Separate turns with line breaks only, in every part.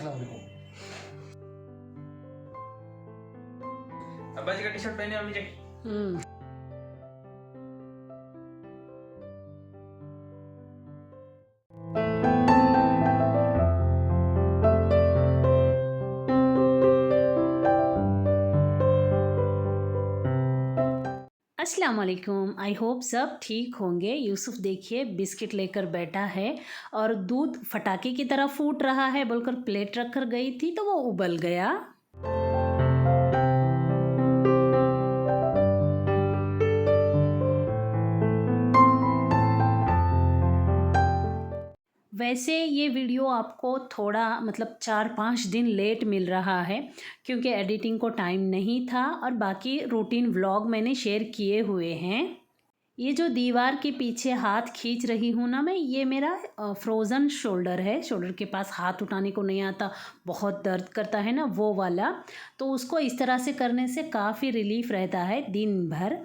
अस्सलाम वालेकुम।
अब्बा जी का टी शर्ट पहने अम्मी जी।
अस्सलाम वालेकुम। आई होप सब ठीक होंगे। यूसुफ देखिए बिस्किट लेकर बैठा है और दूध फटाके की तरह फूट रहा है बोलकर प्लेट रख कर गई थी तो वो उबल गया। वैसे ये वीडियो आपको थोड़ा मतलब 4-5 दिन लेट मिल रहा है क्योंकि एडिटिंग को टाइम नहीं था और बाकी रूटीन व्लॉग मैंने शेयर किए हुए हैं। ये जो दीवार के पीछे हाथ खींच रही हूँ ना मैं, ये मेरा फ्रोज़न शोल्डर है। शोल्डर के पास हाथ उठाने को नहीं आता, बहुत दर्द करता है ना वो वाला। तो उसको इस तरह से करने से काफ़ी रिलीफ रहता है दिन भर।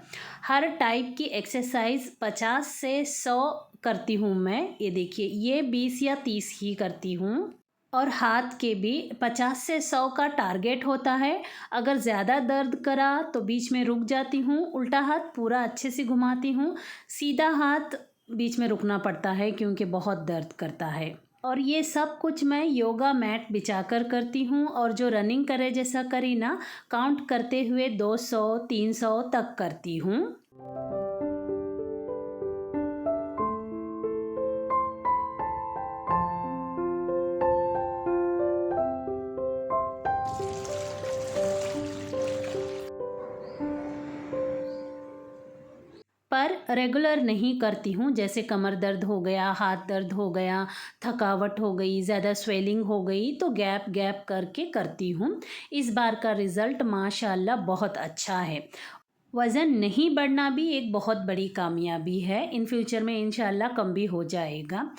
हर टाइप की एक्सरसाइज 50 से 100 करती हूँ मैं। ये देखिए ये 20 या 30 ही करती हूँ। और हाथ के भी 50 से 100 का टारगेट होता है। अगर ज़्यादा दर्द करा तो बीच में रुक जाती हूँ, उल्टा हाथ पूरा अच्छे से घुमाती हूँ, सीधा हाथ बीच में रुकना पड़ता है क्योंकि बहुत दर्द करता है। और ये सब कुछ मैं योगा मैट बिछाकर करती हूँ और जो रनिंग करे जैसा करी ना, काउंट करते हुए 200-300 तक करती हूँ। पर रेगुलर नहीं करती हूँ। जैसे कमर दर्द हो गया, हाथ दर्द हो गया, थकावट हो गई, ज़्यादा स्वेलिंग हो गई तो गैप गैप करके करती हूँ। इस बार का रिज़ल्ट माशाल्लाह बहुत अच्छा है। वज़न नहीं बढ़ना भी एक बहुत बड़ी कामयाबी है। इन फ्यूचर में इंशाल्लाह कम भी हो जाएगा।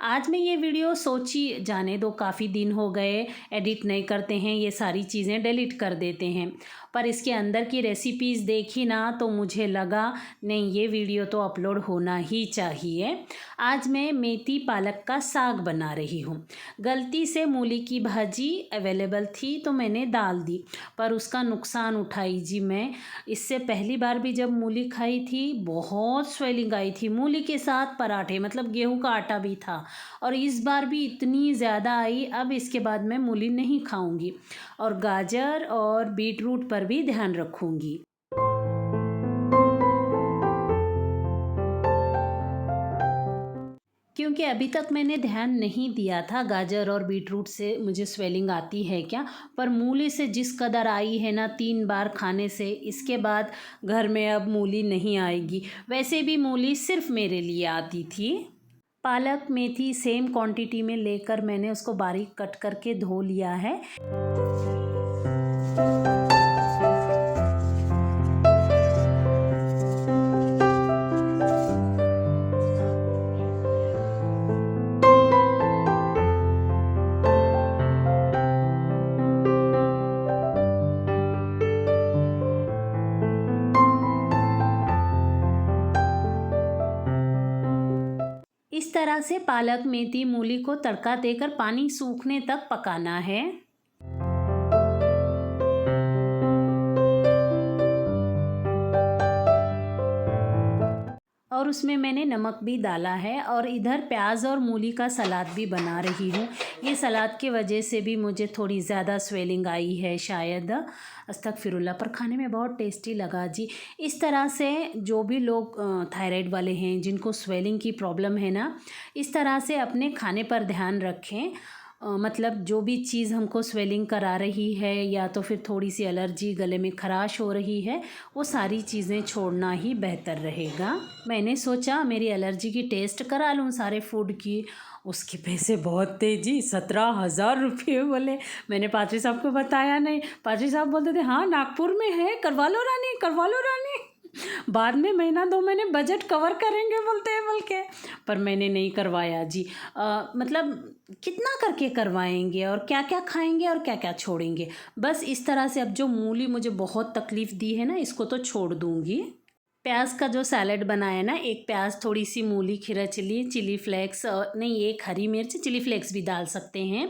आज मैं ये वीडियो सोची जाने दो, काफ़ी दिन हो गए एडिट नहीं करते हैं, ये सारी चीज़ें डिलीट कर देते हैं। पर इसके अंदर की रेसिपीज़ देखी ना तो मुझे लगा नहीं ये वीडियो तो अपलोड होना ही चाहिए। आज मैं मेथी पालक का साग बना रही हूँ। गलती से मूली की भाजी अवेलेबल थी तो मैंने डाल दी, पर उसका नुकसान उठाई जी मैं। इससे पहली बार भी जब मूली खाई थी बहुत स्वेलिंग आई थी। मूली के साथ पराठे मतलब गेहूं का आटा भी था और इस बार भी इतनी ज़्यादा आई। अब इसके बाद मैं मूली नहीं खाऊंगी और गाजर और बीट रूट पर भी ध्यान रखूंगी। क्योंकि अभी तक मैंने ध्यान नहीं दिया था गाजर और बीट रूट से मुझे स्वेलिंग आती है क्या, पर मूली से जिस कदर आई है ना 3 बार खाने से, इसके बाद घर में अब मूली नहीं आएगी। वैसे भी मूली सिर्फ मेरे लिए आती थी। पालक मेथी सेम क्वांटिटी में लेकर मैंने उसको बारीक कट करके धो लिया है। इस तरह से पालक मेथी मूली को तड़का देकर पानी सूखने तक पकाना है। और उसमें मैंने नमक भी डाला है और इधर प्याज और मूली का सलाद भी बना रही हूँ। ये सलाद की वजह से भी मुझे थोड़ी ज़्यादा स्वेलिंग आई है शायद। अस्तगफिरुल्लाह, पर खाने में बहुत टेस्टी लगा जी। इस तरह से जो भी लोग थायराइड वाले हैं, जिनको स्वेलिंग की प्रॉब्लम है ना, इस तरह से अपने खाने पर ध्यान रखें। मतलब जो भी चीज़ हमको स्वेलिंग करा रही है या तो फिर थोड़ी सी एलर्जी, गले में खराश हो रही है, वो सारी चीज़ें छोड़ना ही बेहतर रहेगा। मैंने सोचा मेरी एलर्जी की टेस्ट करा लूँ सारे फूड की। उसके पैसे बहुत थे जी, 17,000 रुपये बोले। मैंने पादरी साहब को बताया नहीं। पादरी साहब बोलते थे हाँ नागपुर में है, करवा लो रानी, करवा लो रानी, बाद में महीना 2 महीने बजट कवर करेंगे बोलते हैं बोल के। पर मैंने नहीं करवाया जी। मतलब कितना करके करवाएंगे और क्या क्या खाएंगे और क्या क्या छोड़ेंगे। बस इस तरह से अब जो मूली मुझे बहुत तकलीफ़ दी है ना, इसको तो छोड़ दूँगी। प्याज का जो सैलेड बनाया ना, एक प्याज, थोड़ी सी मूली, खीरा चिली, चिली फ्लेक्स, नहीं एक हरी मिर्च, चिली फ्लेक्स भी डाल सकते हैं,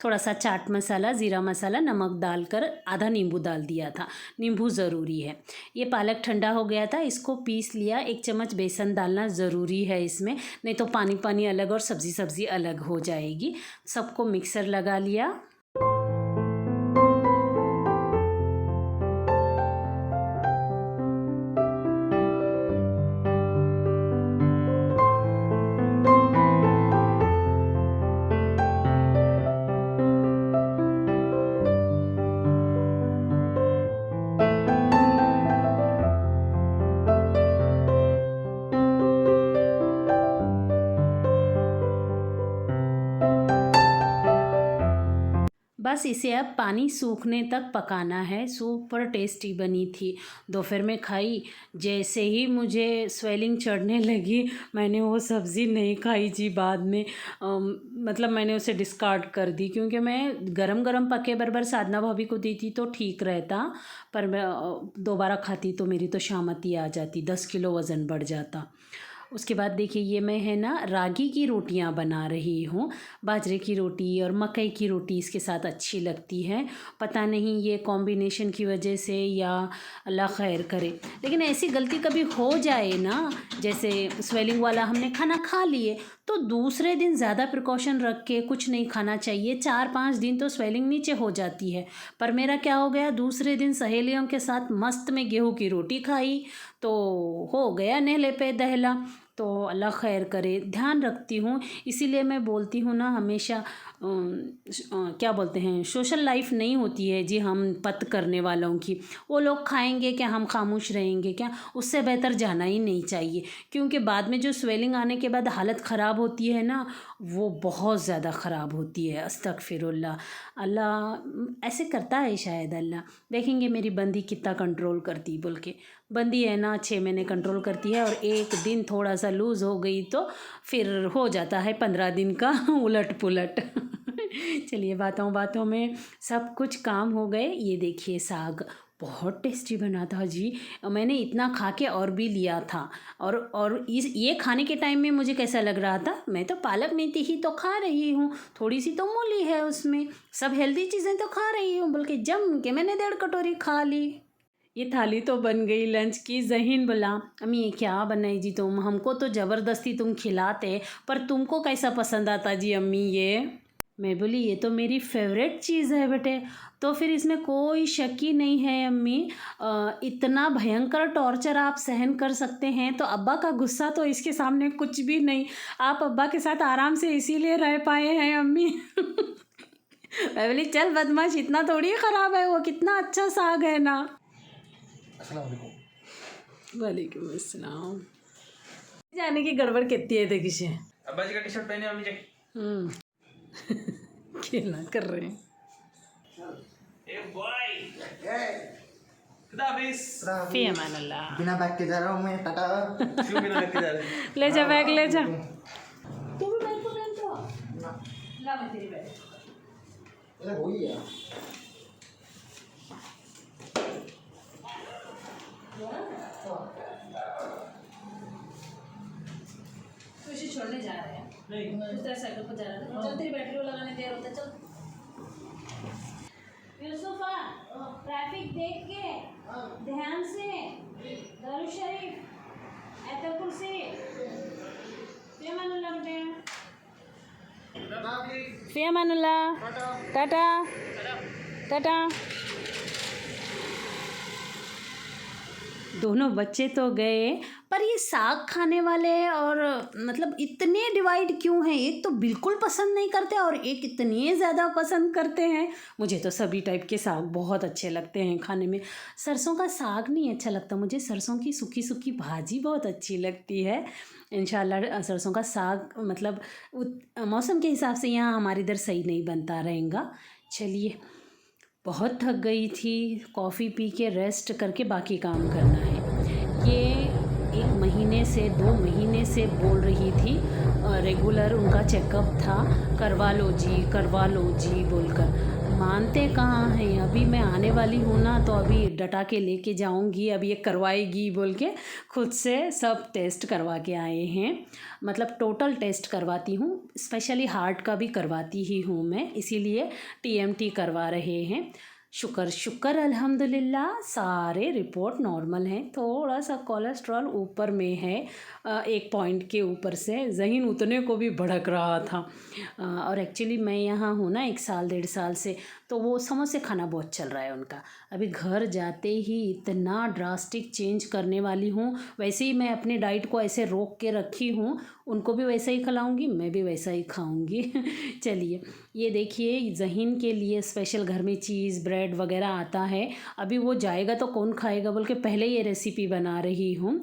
थोड़ा सा चाट मसाला, ज़ीरा मसाला, नमक डालकर आधा नींबू डाल दिया था, नींबू ज़रूरी है। ये पालक ठंडा हो गया था, इसको पीस लिया। 1 चम्मच बेसन डालना ज़रूरी है इसमें, नहीं तो पानी पानी अलग और सब्ज़ी सब्ज़ी अलग हो जाएगी। सबको मिक्सर लगा लिया। बस इसे अब पानी सूखने तक पकाना है। सुपर टेस्टी बनी थी। दोपहर में खाई, जैसे ही मुझे स्वेलिंग चढ़ने लगी मैंने वो सब्ज़ी नहीं खाई जी बाद में। मतलब मैंने उसे डिस्कार्ड कर दी, क्योंकि मैं गरम गरम पके बराबर साधना भाभी को दी थी तो ठीक रहता, पर मैं दोबारा खाती तो मेरी तो शामती आ जाती, 10 किलो वज़न बढ़ जाता। उसके बाद देखिए, ये मैं है ना रागी की रोटियां बना रही हूँ। बाजरे की रोटी और मकई की रोटी इसके साथ अच्छी लगती है। पता नहीं ये कॉम्बिनेशन की वजह से या अल्लाह खैर करे, लेकिन ऐसी गलती कभी हो जाए ना, जैसे स्वेलिंग वाला हमने खाना खा लिए तो दूसरे दिन ज़्यादा प्रिकॉशन रख के कुछ नहीं खाना चाहिए। 4-5 दिन तो स्वेलिंग नीचे हो जाती है। पर मेरा क्या हो गया, दूसरे दिन सहेलियों के साथ मस्त में गेहूं की रोटी खाई तो हो गया नहले पे दहला। तो अल्लाह खैर करे, ध्यान रखती हूँ। इसीलिए मैं बोलती हूँ ना हमेशा, क्या बोलते हैं, सोशल लाइफ नहीं होती है जी हम पत करने वालों की। वो लोग खाएंगे क्या, हम खामोश रहेंगे क्या? उससे बेहतर जाना ही नहीं चाहिए, क्योंकि बाद में जो स्वेलिंग आने के बाद हालत ख़राब होती है ना, वो बहुत ज़्यादा ख़राब होती है। अस्तगफिरुल्लाह, अल्लाह ऐसे करता है शायद। अल्लाह देखेंगे मेरी बंदी कितना कंट्रोल करती, बोल के बंदी है ना 6 महीने कंट्रोल करती है, और एक दिन थोड़ा सा लूज़ हो गई तो फिर हो जाता है 15 दिन का उलट पुलट। चलिए, बातों बातों में सब कुछ काम हो गए। ये देखिए साग बहुत टेस्टी बना था जी। मैंने इतना खा के और भी लिया था। और ये खाने के टाइम में मुझे कैसा लग रहा था, मैं तो पालक मेथी ही तो खा रही हूँ, थोड़ी सी तो मूली है उसमें, सब हेल्दी चीज़ें तो खा रही हूँ, बल्कि जम के मैंने 1.5 कटोरी खा ली। ये थाली तो बन गई लंच की। ज़हीन बोला, अम्मी ये क्या बनाई जी तुम, हमको तो ज़बरदस्ती तुम खिलाते, पर तुमको कैसा पसंद आता जी अम्मी ये? मैं बोली ये तो मेरी फेवरेट चीज़ है बेटे। तो फिर इसमें कोई शक ही नहीं है अम्मी, इतना भयंकर टॉर्चर आप सहन कर सकते हैं तो अब्बा का गुस्सा तो इसके सामने कुछ भी नहीं। आप अब्बा के साथ आराम से इसीलिए रह पाए हैं अम्मी। मैं बोली चल बदमाश, इतना थोड़ी ख़राब है वो, कितना अच्छा साग है ना। वालेकुम अस्सलाम। जाने की गड़बड़ कितनी है देखिए से।
अब्बा जी का टी शर्ट पहने मम्मी जी।
खेलना कर रहे हैं।
ए बॉय, खुदा हाफिज़।
फी अमान अल्लाह।
बिना बैग के जा रहा हूँ मैं, टाटा।
क्यों बिना बैग के जा रहे हैं?
ले जा बैग, ले जा। तू भी बैग पकड़ तो ला, मैं तेरी बैग।
अरे हो ही गया।
तो इसे छोड़ने जा रहे हैं? नहीं, दूसरा साइकिल पर जा रहा था। चल तेरी बैटरी को लगाने देर होता है, चल। यूसुफा, ट्रैफिक देख के ध्यान से, दारू शरीफ, आयतल कुर्सी, फी अमानुल्लाह बेटे, फी अमानुल्लाह, टाटा टाटा। दोनों बच्चे तो गए, पर ये साग खाने वाले और मतलब इतने डिवाइड क्यों हैं? एक तो बिल्कुल पसंद नहीं करते और एक इतने ज़्यादा पसंद करते हैं। मुझे तो सभी टाइप के साग बहुत अच्छे लगते हैं खाने में। सरसों का साग नहीं अच्छा लगता मुझे, सरसों की सूखी सूखी भाजी बहुत अच्छी लगती है। इंशाल्लाह सरसों का साग मतलब मौसम के हिसाब से यहाँ हमारे इधर सही नहीं बनता रहेगा। चलिए, बहुत थक गई थी, कॉफ़ी पी के रेस्ट करके बाकी काम करना है। ये 1 महीने से 2 महीने से बोल रही थी, रेगुलर उनका चेकअप था, करवा लो जी बोलकर। मानते कहाँ हैं। अभी मैं आने वाली हूँ ना, तो अभी डटा के लेके जाऊँगी, अब ये करवाएगी बोल के खुद से सब टेस्ट करवा के आए हैं। मतलब टोटल टेस्ट करवाती हूँ, स्पेशली हार्ट का भी करवाती ही हूँ मैं, इसीलिए टीएमटी करवा रहे हैं। शुक्र शुक्र अल्हम्दुलिल्लाह सारे रिपोर्ट नॉर्मल हैं। थोड़ा सा कोलेस्ट्रॉल ऊपर में है, 1 पॉइंट के ऊपर से। ज़हीन उतने को भी भड़क रहा था। और एक्चुअली मैं यहाँ हूँ ना 1 साल 1.5 साल से, तो वो समोसे खाना बहुत चल रहा है उनका। अभी घर जाते ही इतना ड्रास्टिक चेंज करने वाली हूँ। वैसे ही मैं अपनी डाइट को ऐसे रोक के रखी हूँ, उनको भी वैसा ही खिलाऊँगी, मैं भी वैसा ही खाऊँगी। चलिए ये देखिए, ज़हीन के लिए स्पेशल घर में चीज़ ब्रेड वगैरह आता है। अभी वो जाएगा तो कौन खाएगा बोल के पहले ये रेसिपी बना रही हूँ।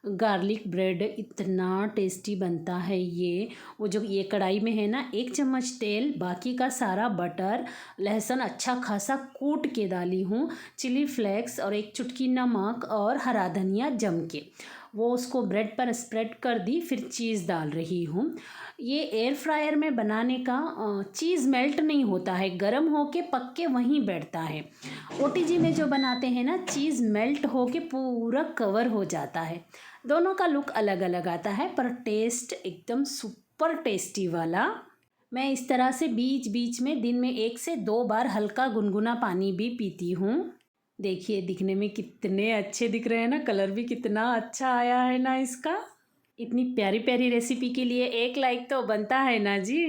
गार्लिक ब्रेड इतना टेस्टी बनता है ये। वो जो ये कढ़ाई में है ना, 1 चम्मच तेल, बाकी का सारा बटर, लहसुन अच्छा खासा कूट के डाली हूँ, चिली फ्लेक्स और 1 चुटकी नमक और हरा धनिया जम के वो उसको ब्रेड पर स्प्रेड कर दी। फिर चीज़ डाल रही हूँ। ये एयर फ्रायर में बनाने का चीज़ मेल्ट नहीं होता है, गर्म होके पक के वहीं बैठता है। ओटीजी में जो बनाते हैं ना, चीज़ मेल्ट होके पूरा कवर हो जाता है। दोनों का लुक अलग अलग आता है, पर टेस्ट एकदम सुपर टेस्टी वाला। मैं इस तरह से बीच बीच में दिन में 1 से 2 बार हल्का गुनगुना पानी भी पीती हूँ। देखिए दिखने में कितने अच्छे दिख रहे हैं ना, कलर भी कितना अच्छा आया है ना इसका। इतनी प्यारी प्यारी रेसिपी के लिए 1 लाइक तो बनता है ना जी।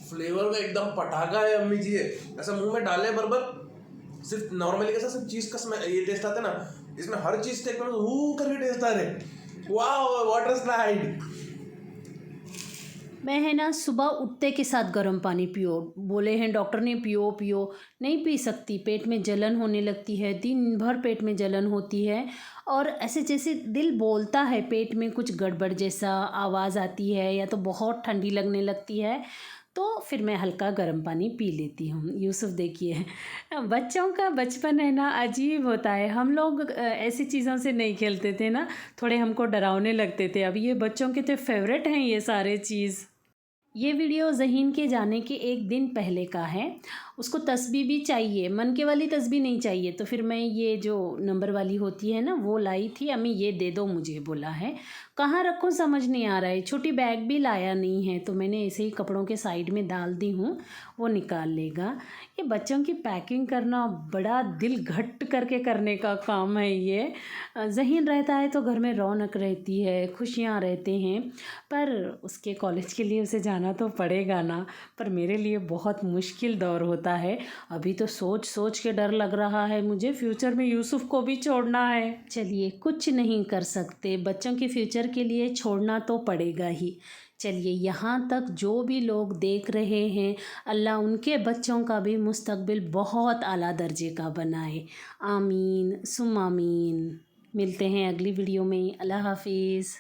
फ्लेवर का एकदम पटाखा है अम्मी जी। ऐसा मुंह में डाले बराबर सिर्फ नॉर्मली कैसा सिर्फ चीज का ये टेस्ट आता है ना, इसमें हर चीज के एकदम हू करके टेस्ट आ रहे। वाह वाटर स्लाइड।
मैं है ना सुबह उठते के साथ गर्म पानी पियो बोले हैं डॉक्टर ने, पियो पियो। नहीं पी सकती, पेट में जलन होने लगती है, दिन भर पेट में जलन होती है और ऐसे जैसे दिल बोलता है, पेट में कुछ गड़बड़ जैसा आवाज़ आती है, या तो बहुत ठंडी लगने लगती है, तो फिर मैं हल्का गर्म पानी पी लेती हूँ। यूसुफ देखिए, बच्चों का बचपन है ना अजीब होता है। हम लोग ऐसी चीज़ों से नहीं खेलते थे ना, थोड़े हमको डरावने लगते थे। अब ये बच्चों के तो फेवरेट हैं ये सारे चीज़। ये वीडियो ज़हीन के जाने के 1 दिन पहले का है। उसको तस्बीह भी चाहिए, मन के वाली तस्बीह नहीं चाहिए, तो फिर मैं ये जो नंबर वाली होती है ना वो लाई थी। अम्मी ये दे दो मुझे बोला है, कहाँ रखूँ समझ नहीं आ रहा है। छोटी बैग भी लाया नहीं है, तो मैंने ऐसे ही कपड़ों के साइड में डाल दी हूँ, वो निकाल लेगा। ये बच्चों की पैकिंग करना बड़ा दिल घट करके करने का काम है ये। ज़हीन रहता है तो घर में रौनक रहती है, खुशियाँ रहते हैं, पर उसके कॉलेज के लिए उसे जाना तो पड़ेगा ना। पर मेरे लिए बहुत मुश्किल दौर होता है। अभी तो सोच सोच के डर लग रहा है मुझे, फ्यूचर में यूसुफ को भी छोड़ना है। चलिए कुछ नहीं कर सकते, बच्चों के फ्यूचर के लिए छोड़ना तो पड़ेगा ही। चलिए यहाँ तक जो भी लोग देख रहे हैं, अल्लाह उनके बच्चों का भी मुस्तकबिल बहुत आला दर्जे का बनाए। आमीन सुम आमीन। मिलते हैं अगली वीडियो में। अल्लाह हाफिज़।